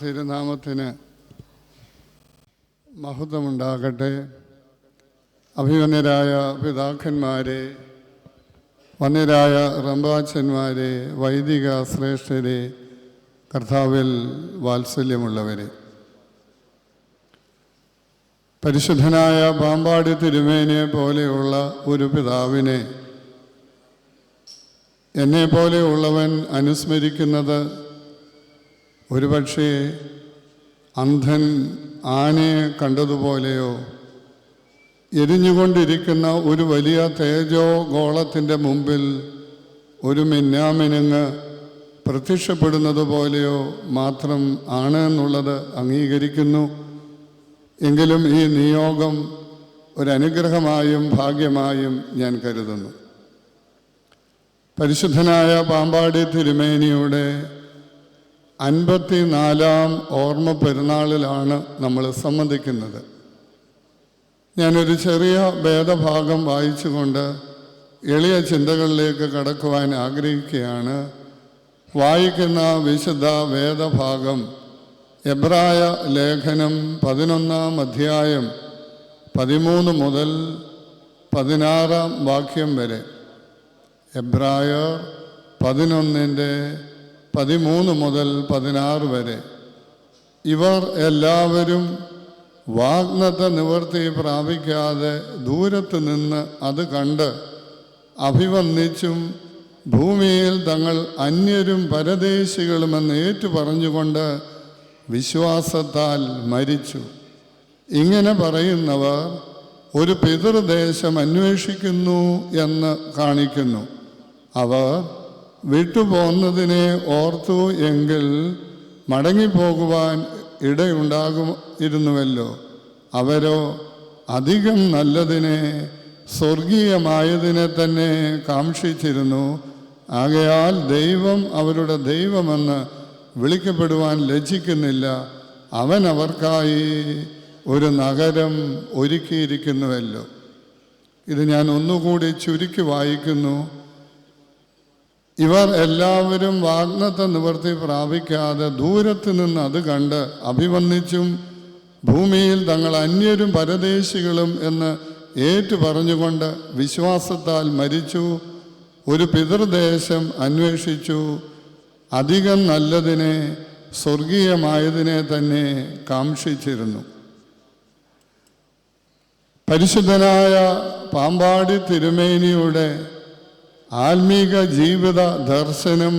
തിരുനാമത്തിന് മഹത്വമുണ്ടാകട്ടെ. അഭിമന്യരായ പിതാക്കന്മാരെ, വന്യരായ റമ്പാച്ചന്മാരെ, വൈദിക ശ്രേഷ്ഠരെ, കർത്താവിൽ വാത്സല്യമുള്ളവരെ, പരിശുദ്ധനായ പാമ്പാടി തിരുമേനിയെ പോലെയുള്ള ഒരു പിതാവിനെ എന്നെപ്പോലെയുള്ളവൻ അനുസ്മരിക്കുന്നത് ഒരുപക്ഷെ അന്ധൻ ആനയെ കണ്ടതുപോലെയോ എരിഞ്ഞുകൊണ്ടിരിക്കുന്ന ഒരു വലിയ തേജോ ഗോളത്തിൻ്റെ മുമ്പിൽ ഒരു മിന്നാമിനുങ്ങ് പ്രത്യക്ഷപ്പെടുന്നത് പോലെയോ മാത്രം ആണ് എന്നുള്ളത് അംഗീകരിക്കുന്നു. എങ്കിലും ഈ നിയോഗം ഒരനുഗ്രഹമായും ഭാഗ്യമായും ഞാൻ കരുതുന്നു. പരിശുദ്ധനായ പാമ്പാടി തിരുമേനിയുടെ 54-ാം ഓർമ്മ പെരുന്നാളിലാണ് നമ്മൾ സംബന്ധിക്കുന്നത്. ഞാനൊരു ചെറിയ ഭേദഭാഗം വായിച്ചുകൊണ്ട് എളിയ ചിന്തകളിലേക്ക് കടക്കുവാൻ ആഗ്രഹിക്കുകയാണ്. വായിക്കുന്ന വിശുദ്ധ വേദഭാഗം എബ്രായ ലേഖനം 11-ാം അധ്യായം 13 മുതൽ 16-ാം വാക്യം വരെ. എബ്രായർ 11-13 മുതൽ 16 വരെ. ഇവർ എല്ലാവരും വാഗ്ദത്ത നിവൃത്തി പ്രാപിക്കാതെ ദൂരത്ത് നിന്ന് അത് കണ്ട് അഭിവന്ദിച്ചും ഭൂമിയിൽ തങ്ങൾ അന്യരും പരദേശികളുമെന്ന് ഏറ്റുപറഞ്ഞുകൊണ്ട് വിശ്വാസത്താൽ മരിച്ചു. ഇങ്ങനെ പറയുന്നവർ ഒരു പിതൃദേശം അന്വേഷിക്കുന്നു എന്ന് കാണിക്കുന്നു. അവർ വിട്ടുപോകുന്നതിനെ ഓർത്തു എങ്കിൽ മടങ്ങിപ്പോകുവാൻ ഇടയുണ്ടാകുമായിരുന്നുവല്ലോ. അവരോ അധികം നല്ലതിനെ, സ്വർഗീയമായതിനെ തന്നെ കാക്ഷിച്ചിരുന്നു. ആകയാൽ ദൈവം അവരുടെ ദൈവമെന്ന് വിളിക്കപ്പെടുവാൻ ലജ്ജിക്കുന്നില്ല. അവൻ അവർക്കായി ഒരു നഗരം ഒരുക്കിയിരിക്കുന്നുവല്ലോ. ഇത് ഞാൻ ഒന്നുകൂടി ചുരുക്കി വായിക്കുന്നു. ഇവർ എല്ലാവരും വാഗ്ദത്ത നിവൃത്തി പ്രാപിക്കാതെ ദൂരത്ത് നിന്ന് അത് കണ്ട് അഭിവന്ദിച്ചും ഭൂമിയിൽ തങ്ങൾ അന്യരും പരദേശികളും എന്ന് ഏറ്റുപറഞ്ഞുകൊണ്ട് വിശ്വാസത്താൽ മരിച്ചു. ഒരു പിതൃദേശം അന്വേഷിച്ചു. അധികം നല്ലതിനെ, സ്വർഗീയമായതിനെ തന്നെ കാക്ഷിച്ചിരുന്നു. പരിശുദ്ധനായ പാമ്പാടി തിരുമേനിയുടെ ആത്മീക ജീവിത ദർശനം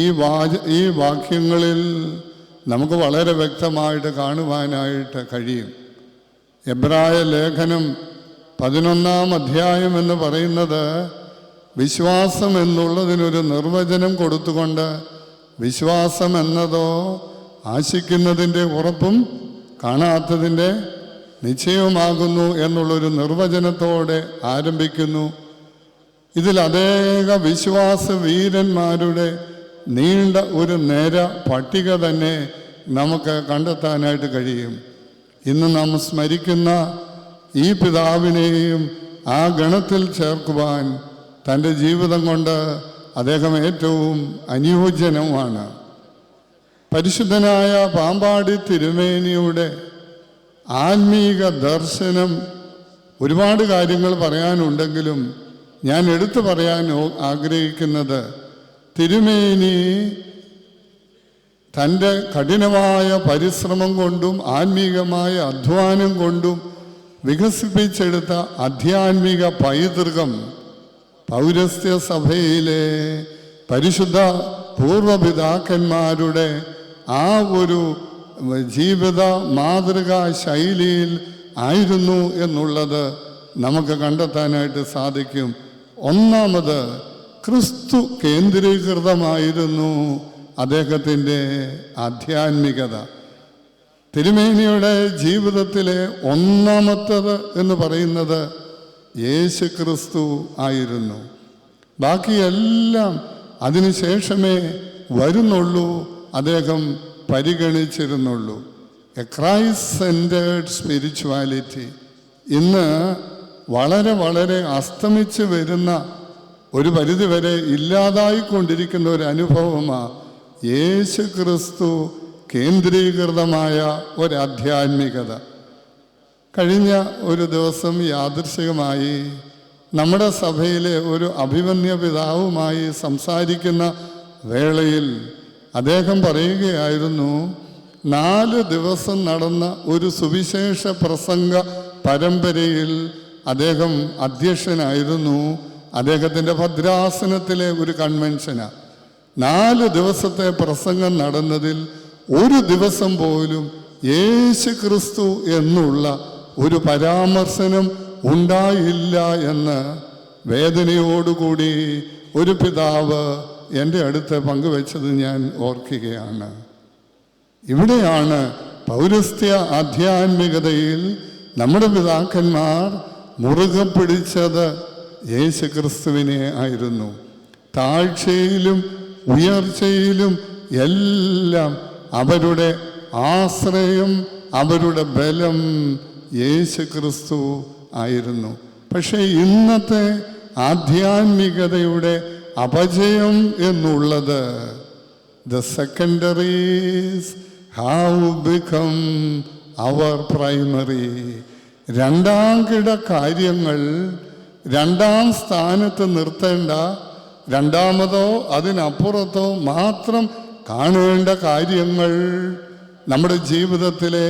ഈ വാക്യങ്ങളിൽ നമുക്ക് വളരെ വ്യക്തമായിട്ട് കാണുവാനായിട്ട് കഴിയും. എബ്രായ ലേഖനം 11-ാം അധ്യായം എന്ന് പറയുന്നത് വിശ്വാസം എന്നുള്ളതിനൊരു നിർവചനം കൊടുത്തുകൊണ്ട് വിശ്വാസം എന്നതോ ആശിക്കുന്നതിൻ്റെ ഉറപ്പും കാണാത്തതിൻ്റെ നിശ്ചയവുമാകുന്നു എന്നുള്ളൊരു നിർവചനത്തോടെ ആരംഭിക്കുന്നു. ഇതിൽ അനേക വിശ്വാസ വീരന്മാരുടെ നീണ്ട ഒരു നിര പട്ടിക തന്നെ നമുക്ക് കണ്ടെത്താനായിട്ട് കഴിയും. ഇന്ന് നാം സ്മരിക്കുന്ന ഈ പിതാവിനെയും ആ ഗണത്തിൽ ചേർക്കുവാൻ തൻ്റെ ജീവിതം കൊണ്ട് അദ്ദേഹം ഏറ്റവും അനുയോജ്യനുമാണ്. പരിശുദ്ധനായ പാമ്പാടി തിരുമേനിയുടെ ആത്മീക ദർശനം ഒരുപാട് കാര്യങ്ങൾ പറയാനുണ്ടെങ്കിലും ഞാൻ എടുത്തു പറയാൻ ആഗ്രഹിക്കുന്നത്, തിരുമേനി തൻ്റെ കഠിനമായ പരിശ്രമം കൊണ്ടും ആത്മീകമായ അധ്വാനം കൊണ്ടും വികസിപ്പിച്ചെടുത്ത ആധ്യാത്മിക പൈതൃകം പൗരസ്ത്യ സഭയിലെ പരിശുദ്ധ പൂർവപിതാക്കന്മാരുടെ ആ ഒരു ജീവിത മാതൃകാ ശൈലിയിൽ ആയിരുന്നു എന്നുള്ളത് നമുക്ക് കണ്ടെത്താനായിട്ട് സാധിക്കും. ഒന്നാമത്, ക്രിസ്തു കേന്ദ്രീകൃതമായിരുന്നു അദ്ദേഹത്തിൻ്റെ ആധ്യാത്മികത. തിരുമേനിയുടെ ജീവിതത്തിലെ ഒന്നാമത്തത് എന്ന് പറയുന്നത് യേശു ക്രിസ്തു ആയിരുന്നു. ബാക്കിയെല്ലാം അതിനുശേഷമേ വരുന്നുള്ളൂ, അദ്ദേഹം പരിഗണിച്ചിരുന്നുള്ളൂ. എ ക്രൈസ്റ്റ് സെൻറ്റേർഡ് സ്പിരിച്വാലിറ്റി ഇന്ന് വളരെ വളരെ അസ്തമിച്ച് വരുന്ന, ഒരു പരിധിവരെ ഇല്ലാതായിക്കൊണ്ടിരിക്കുന്ന ഒരു അനുഭവമാണ് യേശു ക്രിസ്തു കേന്ദ്രീകൃതമായ ഒരാധ്യാത്മികത. കഴിഞ്ഞ ഒരു ദിവസം യാദൃശ്ചികമായി നമ്മുടെ സഭയിലെ ഒരു അഭിമന്യ പിതാവുമായി സംസാരിക്കുന്ന വേളയിൽ അദ്ദേഹം പറയുകയായിരുന്നു, 4 ദിവസം നടന്ന ഒരു സുവിശേഷ പ്രസംഗ പരമ്പരയിൽ അദ്ദേഹം അധ്യക്ഷനായിരുന്നു. അദ്ദേഹത്തിൻ്റെ ഭദ്രാസനത്തിലെ ഒരു കൺവെൻഷനാണ്. 4 ദിവസത്തെ പ്രസംഗം നടന്നതിൽ ഒരു ദിവസം പോലും യേശു ക്രിസ്തു എന്നുള്ള ഒരു പരാമർശനം ഉണ്ടായില്ല എന്ന് വേദനയോടുകൂടി ഒരു പിതാവ് എൻ്റെ അടുത്ത് പങ്കുവെച്ചത് ഞാൻ ഓർക്കുകയാണ്. ഇവിടെയാണ് പൗരസ്ത്യ ആധ്യാത്മികതയിൽ നമ്മുടെ പിതാക്കന്മാർ മുറുകെ പിടിച്ചത് യേശു ക്രിസ്തുവിനെ ആയിരുന്നു. താഴ്ചയിലും ഉയർച്ചയിലും എല്ലാം അവരുടെ ആശ്രയം, അവരുടെ ബലം യേശു ക്രിസ്തു ആയിരുന്നു. പക്ഷേ ഇന്നത്തെ ആധ്യാത്മികതയുടെ അപജയം എന്നുള്ളത് the secondaries have become our primary. രണ്ടാം കിട കാര്യങ്ങൾ രണ്ടാം സ്ഥാനത്ത് നിർത്തേണ്ട, രണ്ടാമതോ അതിനപ്പുറത്തോ മാത്രം കാണേണ്ട കാര്യങ്ങൾ നമ്മുടെ ജീവിതത്തിലെ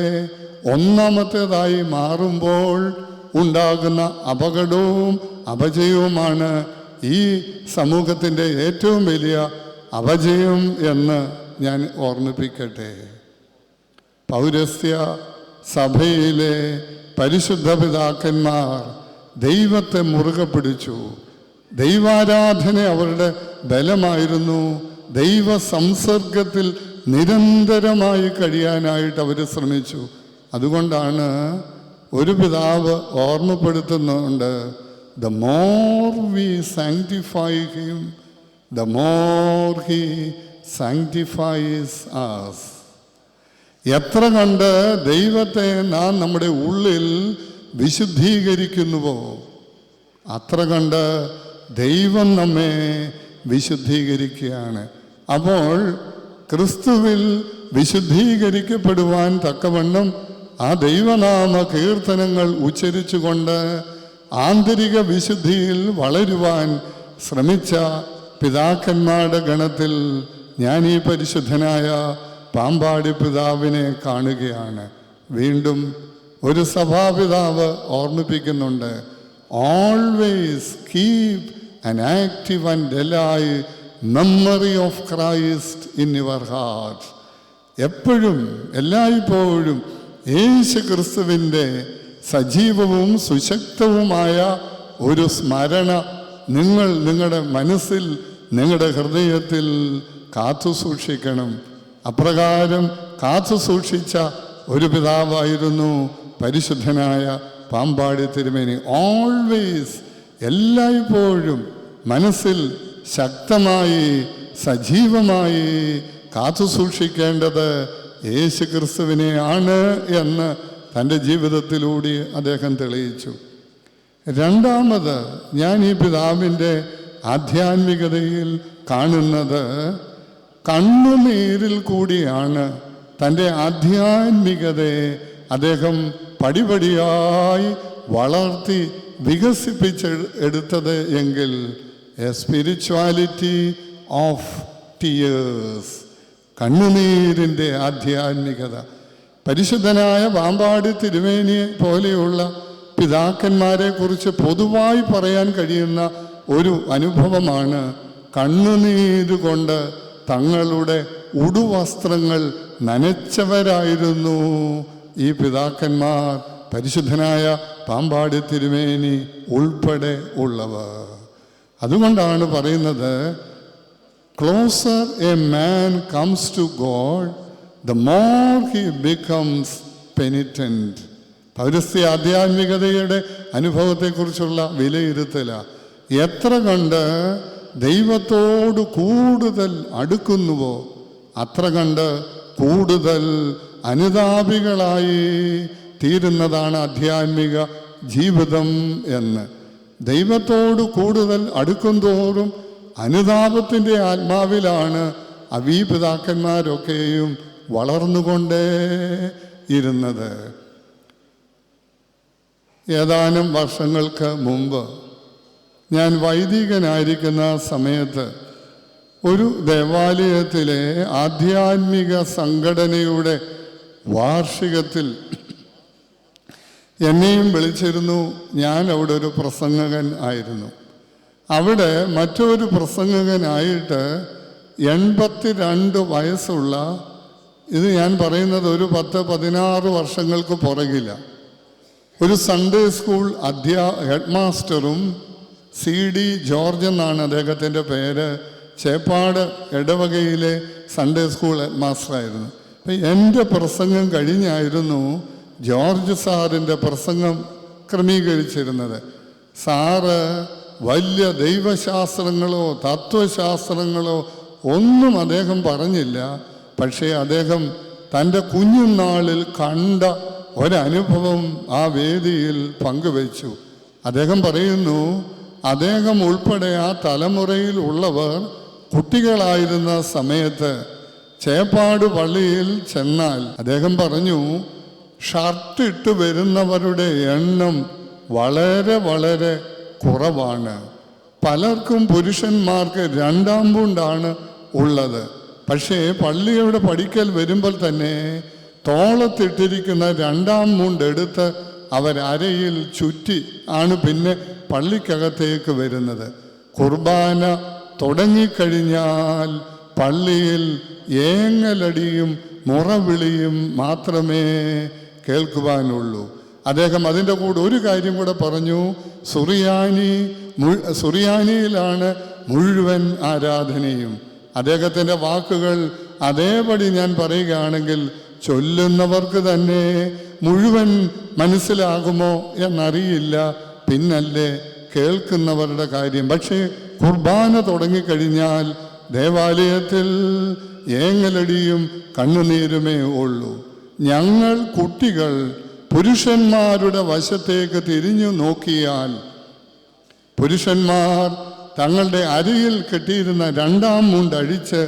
ഒന്നാമത്തേതായി മാറുമ്പോൾ ഉണ്ടാകുന്ന അപകടവും അപജയവുമാണ് ഈ സമൂഹത്തിൻ്റെ ഏറ്റവും വലിയ അപജയം എന്ന് ഞാൻ ഓർമ്മിപ്പിക്കട്ടെ. പൗരസ്ത്യ സഭയിലെ പരിശുദ്ധ പിതാക്കന്മാർ ദൈവത്തെ മുറുകെ പിടിച്ചു. ദൈവാരാധന അവരുടെ ബലമായിരുന്നു. ദൈവ സംസർഗത്തിൽ നിരന്തരമായി കഴിയാനായിട്ട് അവർ ശ്രമിച്ചു. അതുകൊണ്ടാണ് ഒരു പിതാവ് ഓർമ്മപ്പെടുത്തുന്നുണ്ട്, the more we sanctify him, the more he sanctifies us. എത്ര കണ്ട് ദൈവത്തെ നാം നമ്മുടെ ഉള്ളിൽ വിശുദ്ധീകരിക്കുന്നുവോ അത്ര കണ്ട് ദൈവം നമ്മെ വിശുദ്ധീകരിക്കുകയാണ്. അപ്പോൾ ക്രിസ്തുവിൽ വിശുദ്ധീകരിക്കപ്പെടുവാൻ തക്കവണ്ണം ആ ദൈവനാമ കീർത്തനങ്ങൾ ഉച്ചരിച്ചുകൊണ്ട് ആന്തരിക വിശുദ്ധിയിൽ വളരുവാൻ ശ്രമിച്ച പിതാക്കന്മാരുടെ ഗണത്തിൽ ഞാൻ ഈ പരിശുദ്ധനായ പാമ്പാടി പിതാവിനെ കാണുകയാണ്. വീണ്ടും ഒരു സഭാപിതാവ് ഓർമ്മിപ്പിക്കുന്നുണ്ട്, always keep an active and alive memory of Christ in your heart. എപ്പോഴും എല്ലായ്പ്പോഴും യേശു ക്രിസ്തുവിൻ്റെ സജീവവും സുശക്തവുമായ ഒരു സ്മരണ നിങ്ങൾ നിങ്ങളുടെ മനസ്സിൽ, നിങ്ങളുടെ ഹൃദയത്തിൽ കാത്തു സൂക്ഷിക്കണം. അപ്രകാരം കാത്തു സൂക്ഷിച്ച ഒരു പിതാവായിരുന്നു പരിശുദ്ധനായ പാമ്പാടി തിരുമേനി. ഓൾവേസ്, എല്ലായ്പ്പോഴും മനസ്സിൽ ശക്തമായി സജീവമായി കാത്തു സൂക്ഷിക്കേണ്ടത് യേശു ക്രിസ്തുവിനെ ആണ് എന്ന് തൻ്റെ ജീവിതത്തിലൂടെ അദ്ദേഹം തെളിയിച്ചു. രണ്ടാമത് ഞാൻ ഈ പിതാവിൻ്റെ ആധ്യാത്മികതയിൽ കാണുന്നത് കണ്ണുനീരിൽ കൂടിയാണ് തൻ്റെ ആധ്യാത്മികതയെ അദ്ദേഹം പടിപടിയായി വളർത്തി വികസിപ്പിച്ചെടുത്തത് എങ്കിൽ എ സ്പിരിച്വാലിറ്റി ഓഫ് ടിയേഴ്സ്, കണ്ണുനീരിൻ്റെ ആധ്യാത്മികത. പരിശുദ്ധനായ പാമ്പാടി തിരുമേനിയെ പോലെയുള്ള പിതാക്കന്മാരെ കുറിച്ച് പൊതുവായി പറയാൻ കഴിയുന്ന ഒരു അനുഭവമാണ് കണ്ണുനീരുകൊണ്ട് തങ്ങളുടെ ഉടുവസ്ത്രങ്ങൾ നനച്ചവരായിരുന്നു ഈ പിതാക്കന്മാർ, പരിശുദ്ധനായ പാമ്പാടി തിരുമേനി ഉൾപ്പെടെ ഉള്ളവർ. അതുകൊണ്ടാണ് പറയുന്നത്, closer a man comes to God, the more he becomes penitent. പൗരസ്ത്യ ആധ്യാത്മികതയുടെ അനുഭവത്തെക്കുറിച്ചുള്ള വിലയിരുത്തല. എത്ര കണ്ട് ദൈവത്തോട് കൂടുതൽ അടുക്കുന്നുവോ അത്ര കണ്ട് കൂടുതൽ അനുതാപികളായി തീരുന്നതാണ് ആധ്യാത്മിക ജീവിതം എന്ന്. ദൈവത്തോട് കൂടുതൽ അടുക്കും തോറും അനുതാപത്തിൻ്റെ ആത്മാവിലാണ് അവീ പിതാക്കന്മാരൊക്കെയും വളർന്നുകൊണ്ടേ ഇരുന്നത്. ഏതാനും വർഷങ്ങൾക്ക് മുമ്പ് ഞാൻ വൈദികനായിരിക്കുന്ന സമയത്ത് ഒരു ദേവാലയത്തിലെ ആധ്യാത്മിക സംഘടനയുടെ വാർഷികത്തിൽ എന്നെയും വിളിച്ചിരുന്നു. ഞാൻ അവിടെ ഒരു പ്രസംഗകൻ ആയിരുന്നു. അവിടെ മറ്റൊരു പ്രസംഗകനായിട്ട് 82 വയസ്സുള്ള, ഇത് ഞാൻ പറയുന്നത് ഒരു 10-16 വർഷങ്ങൾക്ക് പുറകില്ല, ഒരു സൺഡേ സ്കൂൾ ഹെഡ് മാസ്റ്ററും CD ജോർജ് എന്നാണ് അദ്ദേഹത്തിൻ്റെ പേര്, ചേപ്പാട് ഇടവകയിലെ സൺഡേ സ്കൂൾ ഹെഡ് മാസ്റ്ററായിരുന്നു. അപ്പം എൻ്റെ പ്രസംഗം കഴിഞ്ഞായിരുന്നു ജോർജ് സാറിൻ്റെ പ്രസംഗം ക്രമീകരിച്ചിരുന്നത്. സാറ് വലിയ ദൈവശാസ്ത്രങ്ങളോ തത്വശാസ്ത്രങ്ങളോ ഒന്നും അദ്ദേഹം പറഞ്ഞില്ല. പക്ഷേ അദ്ദേഹം തൻ്റെ കുഞ്ഞുനാളിൽ കണ്ട ഒരനുഭവം ആ വേദിയിൽ പങ്കുവച്ചു. അദ്ദേഹം പറയുന്നു, അദ്ദേഹം ഉൾപ്പെടെ ആ തലമുറയിൽ ഉള്ളവർ കുട്ടികളായിരുന്ന സമയത്ത് ചേപ്പാട് പള്ളിയിൽ ചെന്നാൽ അദ്ദേഹം പറഞ്ഞു, ഷർട്ട് ഇട്ട് വരുന്നവരുടെ എണ്ണം വളരെ വളരെ കുറവാണ്. പലർക്കും പുരുഷന്മാർക്ക് 2 മുണ്ടാണ് ഉള്ളത്. പക്ഷേ പള്ളിയുടെ പടിക്കൽ വരുമ്പോൾ തന്നെ തോളത്തിട്ടിരിക്കുന്ന 2 മുണ്ടെടുത്ത് അവരരയിൽ ചുറ്റി ആണ് പിന്നെ പള്ളിക്കകത്തേക്ക് വരുന്നത്. കുർബാന തുടങ്ങിക്കഴിഞ്ഞാൽ പള്ളിയിൽ ഏങ്ങലടിയും മുറവിളിയും മാത്രമേ കേൾക്കുവാനുള്ളൂ. അദ്ദേഹം അതിൻ്റെ കൂടെ ഒരു കാര്യം കൂടെ പറഞ്ഞു, സുറിയാനിയിലാണ് മുഴുവൻ ആരാധനയും. അദ്ദേഹത്തിൻ്റെ വാക്കുകൾ അതേപടി ഞാൻ പറയുകയാണെങ്കിൽ ചൊല്ലുന്നവർക്ക് തന്നെ മുഴുവൻ മനസ്സിലാകുമോ എന്നറിയില്ല, പിന്നല്ലേ കേൾക്കുന്നവരുടെ കാര്യം. പക്ഷേ കുർബാന തുടങ്ങിക്കഴിഞ്ഞാൽ ദേവാലയത്തിൽ ഏങ്ങലടിയും കണ്ണുനീരുമേ ഉള്ളൂ. ഞങ്ങൾ കുട്ടികൾ പുരുഷന്മാരുടെ വശത്തേക്ക് തിരിഞ്ഞു നോക്കിയാൽ പുരുഷന്മാർ തങ്ങളുടെ അരയിൽ കെട്ടിയിരുന്ന 2 മുണ്ടഴിച്ച്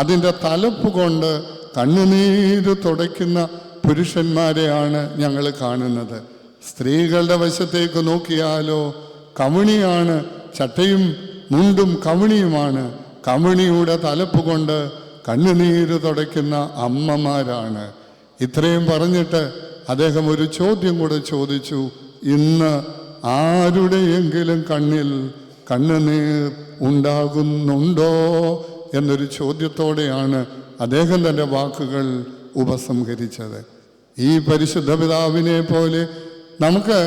അതിൻ്റെ തലപ്പ് കൊണ്ട് കണ്ണുനീര് തുടയ്ക്കുന്ന പുരുഷന്മാരെയാണ് ഞങ്ങൾ കാണുന്നത്. സ്ത്രീകളുടെ വശത്തേക്ക് നോക്കിയാലോ കവണിയാണ്, ചട്ടയും മുണ്ടും കവണിയുമാണ്. കവണിയുടെ തലപ്പ് കൊണ്ട് കണ്ണുനീര് തുടയ്ക്കുന്ന അമ്മമാരാണ്. ഇത്രയും പറഞ്ഞിട്ട് അദ്ദേഹം ഒരു ചോദ്യം കൂടെ ചോദിച്ചു, ഇന്ന് ആരുടെയെങ്കിലും കണ്ണിൽ കണ്ണുനീർ ഉണ്ടാകുന്നുണ്ടോ എന്നൊരു ചോദ്യത്തോടെയാണ് അദ്ദേഹം തൻ്റെ വാക്കുകൾ ഉപസംഹരിച്ചത്. ഈ പരിശുദ്ധ പിതാവിനെ പോലെ നമുക്ക്,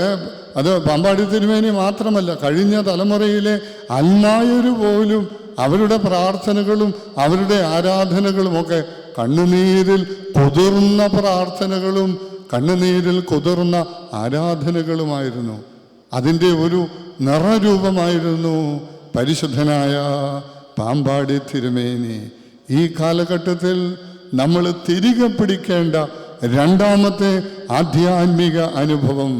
അത് പാമ്പാടി തിരുമേനി മാത്രമല്ല, കഴിഞ്ഞ തലമുറയിലെ അൽമായര് പോലും അവരുടെ പ്രാർത്ഥനകളും അവരുടെ ആരാധനകളുമൊക്കെ കണ്ണുനീരിൽ കുതിർന്ന പ്രാർത്ഥനകളും കണ്ണുനീരിൽ കുതിർന്ന ആരാധനകളുമായിരുന്നു. അതിൻ്റെ ഒരു നിറരൂപമായിരുന്നു പരിശുദ്ധനായ പാമ്പാടി തിരുമേനി. ഈ കാലഘട്ടത്തിൽ നമ്മൾ തിരികെ പിടിക്കേണ്ട 2ാമത്തെ ആധ്യാത്മിക അനുഭവം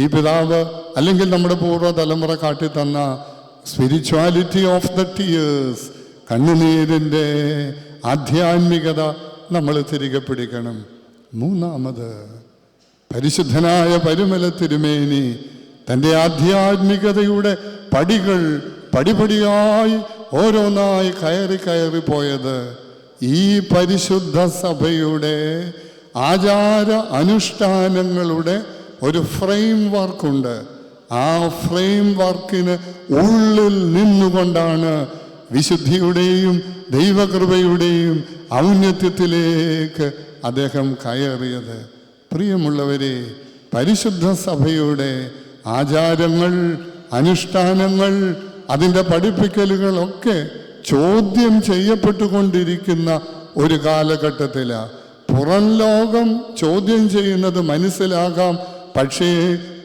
ഈ പിതാവ് അല്ലെങ്കിൽ നമ്മുടെ പൂർവ്വ തലമുറ കാട്ടിത്തന്ന സ്പിരിച്വാലിറ്റി ഓഫ് ദ ടിയേഴ്സ്, കണ്ണുനീരിൻ്റെ ആധ്യാത്മികത നമ്മൾ തിരികെ പിടിക്കണം. 3ാമത് പരിശുദ്ധനായ പരുമല തിരുമേനി തൻ്റെ ആധ്യാത്മികതയുടെ പടികൾ പടിപടിയായി ഓരോന്നായി കയറി പോയത് ഈ പരിശുദ്ധ സഭയുടെ ആചാര അനുഷ്ഠാനങ്ങളുടെ ഒരു ഫ്രെയിം വർക്കുണ്ട്. ആ ഫ്രെയിം വർക്കിന് ഉള്ളിൽ നിന്നുകൊണ്ടാണ് വിശുദ്ധിയുടെയും ദൈവകൃപയുടെയും ഔന്നത്യത്തിലേക്ക് അദ്ദേഹം കയറിയത്. പ്രിയമുള്ളവരെ, പരിശുദ്ധ സഭയുടെ ആചാരങ്ങൾ, അനുഷ്ഠാനങ്ങൾ, അതിൻ്റെ പഠിപ്പിക്കലുകളൊക്കെ ചോദ്യം ചെയ്യപ്പെട്ടുകൊണ്ടിരിക്കുന്ന ഒരു കാലഘട്ടത്തിലാണ്. പുറം ലോകം ചോദ്യം ചെയ്യുന്നത് മനസ്സിലാകാം, പക്ഷേ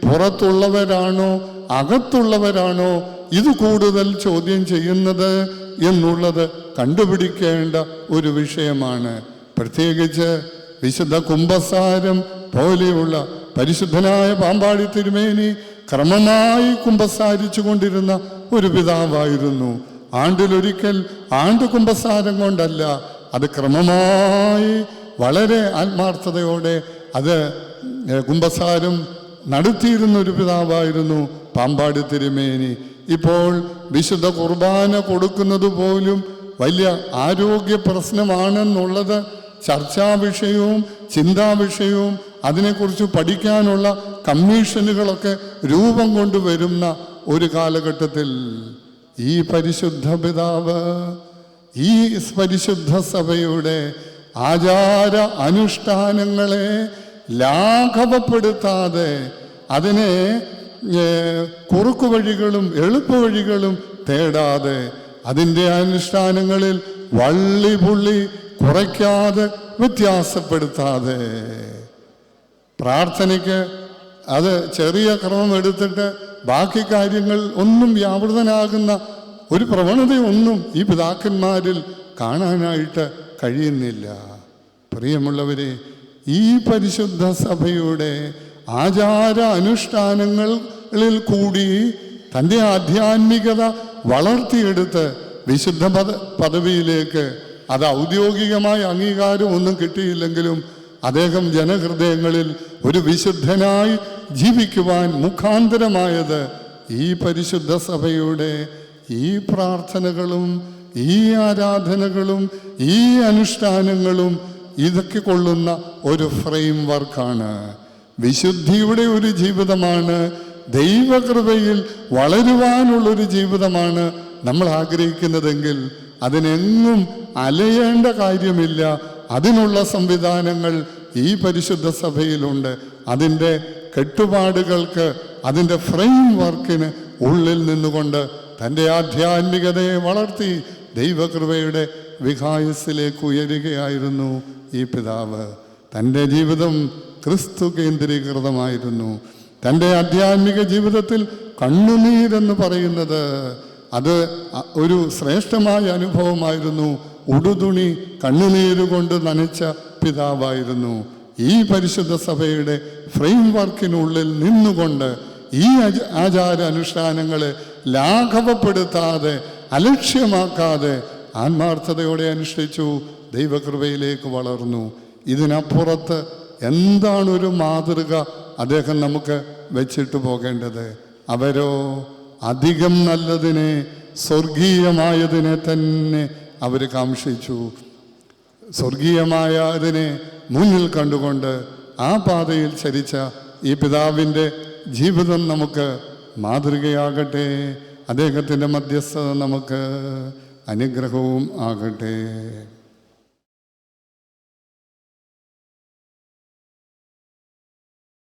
പുറത്തുള്ളവരാണോ അകത്തുള്ളവരാണോ ഇത് കൂടുതൽ ചോദ്യം ചെയ്യുന്നത് എന്നുള്ളത് കണ്ടുപിടിക്കേണ്ട ഒരു വിഷയമാണ്. പ്രത്യേകിച്ച് വിശുദ്ധ കുംഭസാരം പോലെയുള്ള പരിശുദ്ധനായ പാമ്പാടി തിരുമേനി ക്രമമായി കുംഭസാരിച്ചു കൊണ്ടിരുന്ന ഒരു പിതാവായിരുന്നു. ആണ്ടിലൊരിക്കൽ കുംഭസാരം കൊണ്ടല്ല, അത് ക്രമമായി വളരെ ആത്മാർത്ഥതയോടെ അത് കുമ്പസാരം നടത്തിയിരുന്നൊരു പിതാവായിരുന്നു പാമ്പാടി തിരുമേനി. ഇപ്പോൾ വിശുദ്ധ കുർബാന കൊടുക്കുന്നത് പോലും വലിയ ആരോഗ്യ പ്രശ്നമാണെന്നുള്ളത് ചർച്ചാ വിഷയവും ചിന്താ വിഷയവും അതിനെക്കുറിച്ച് പഠിക്കാനുള്ള കമ്മീഷനുകളൊക്കെ രൂപം കൊണ്ടുവരുന്ന ഒരു കാലഘട്ടത്തിൽ ഈ പരിശുദ്ധ പിതാവ് ഈ പരിശുദ്ധ സഭയുടെ ആചാര അനുഷ്ഠാനങ്ങളെ ലാഘവപ്പെടുത്താതെ അതിനെ കുറുക്കുവഴികളും എളുപ്പവഴികളും തേടാതെ അതിൻ്റെ അനുഷ്ഠാനങ്ങളിൽ വള്ളി പുള്ളി കുറയ്ക്കാതെ വ്യത്യാസപ്പെടുത്താതെ പ്രാർത്ഥനയ്ക്ക് അത് ചെറിയ ക്രമം എടുത്തിട്ട് ബാക്കി കാര്യങ്ങൾ ഒന്നും വ്യാപൃതനാകുന്ന ഒരു പ്രവണതയൊന്നും ഈ പിതാക്കന്മാരിൽ കാണാനായിട്ട് കഴിയുന്നില്ല. പ്രിയമുള്ളവരെ, ഈ പരിശുദ്ധ സഭയുടെ ആചാര അനുഷ്ഠാനങ്ങളിൽ കൂടി തൻ്റെ ആധ്യാത്മികത വളർത്തിയെടുത്ത് വിശുദ്ധ പദവിയിലേക്ക് അത് ഔദ്യോഗികമായ അംഗീകാരം ഒന്നും കിട്ടിയില്ലെങ്കിലും അദ്ദേഹം ജനഹൃദയങ്ങളിൽ ഒരു വിശുദ്ധനായി ജീവിക്കുവാൻ മുഖാന്തരമായത് ഈ പരിശുദ്ധ സഭയുടെ ഈ പ്രാർത്ഥനകളും ഈ ആരാധനകളും ഈ അനുഷ്ഠാനങ്ങളും ഇതൊക്കെ കൊള്ളുന്ന ഒരു ഫ്രെയിം വർക്കാണ്. വിശുദ്ധിയുടെ ഒരു ജീവിതമാണ്, ദൈവകൃപയിൽ വളരുവാനുള്ളൊരു ജീവിതമാണ് നമ്മൾ ആഗ്രഹിക്കുന്നതെങ്കിൽ അതിനെങ്ങും അലയേണ്ട കാര്യമില്ല. അതിനുള്ള സംവിധാനങ്ങൾ ഈ പരിശുദ്ധ സഭയിലുണ്ട്. അതിൻ്റെ കെട്ടുപാടുകൾക്ക്, അതിൻ്റെ ഫ്രെയിം വർക്കിന് ഉള്ളിൽ നിന്നുകൊണ്ട് തൻ്റെ ആധ്യാത്മികതയെ വളർത്തി ദൈവകൃപയുടെ വികായസിലേക്ക് ഉയരുകയായിരുന്നു ഈ പിതാവ്. തൻ്റെ ജീവിതം ക്രിസ്തു കേന്ദ്രീകൃതമായിരുന്നു. തൻ്റെ ആധ്യാത്മിക ജീവിതത്തിൽ കണ്ണുനീരെന്ന് പറയുന്നത് അത് ഒരു ശ്രേഷ്ഠമായ അനുഭവമായിരുന്നു. ഉടുതുണി കണ്ണുനീരുകൊണ്ട് നനച്ച പിതാവായിരുന്നു. ഈ പരിശുദ്ധ സഭയുടെ ഫ്രെയിം വർക്കിനുള്ളിൽ നിന്നുകൊണ്ട് ഈ ആചാര അനുഷ്ഠാനങ്ങളെ ലാഘവപ്പെടുത്താതെ അലക്ഷ്യമാക്കാതെ ആത്മാർത്ഥതയോടെ അനുഷ്ഠിച്ചു, ദൈവകൃപയിലേക്ക് വളർന്നു. ഇതിനപ്പുറത്ത് എന്താണ് ഒരു മാതൃക അദ്ദേഹം നമുക്ക് വെച്ചിട്ട് പോകേണ്ടത്? അവരോ അധികം നല്ലതിനെ, സ്വർഗീയമായതിനെ തന്നെ അവർ കാംക്ഷിച്ചു. സ്വർഗീയമായ അതിനെ മുന്നിൽ കണ്ടുകൊണ്ട് ആ പാതയിൽ ചരിച്ച ഈ പിതാവിൻ്റെ ജീവിതം നമുക്ക് മാതൃകയാകട്ടെ. അദ്ദേഹത്തിൻ്റെ മധ്യസ്ഥത നമുക്ക് അനുഗ്രഹവും ആകട്ടെ.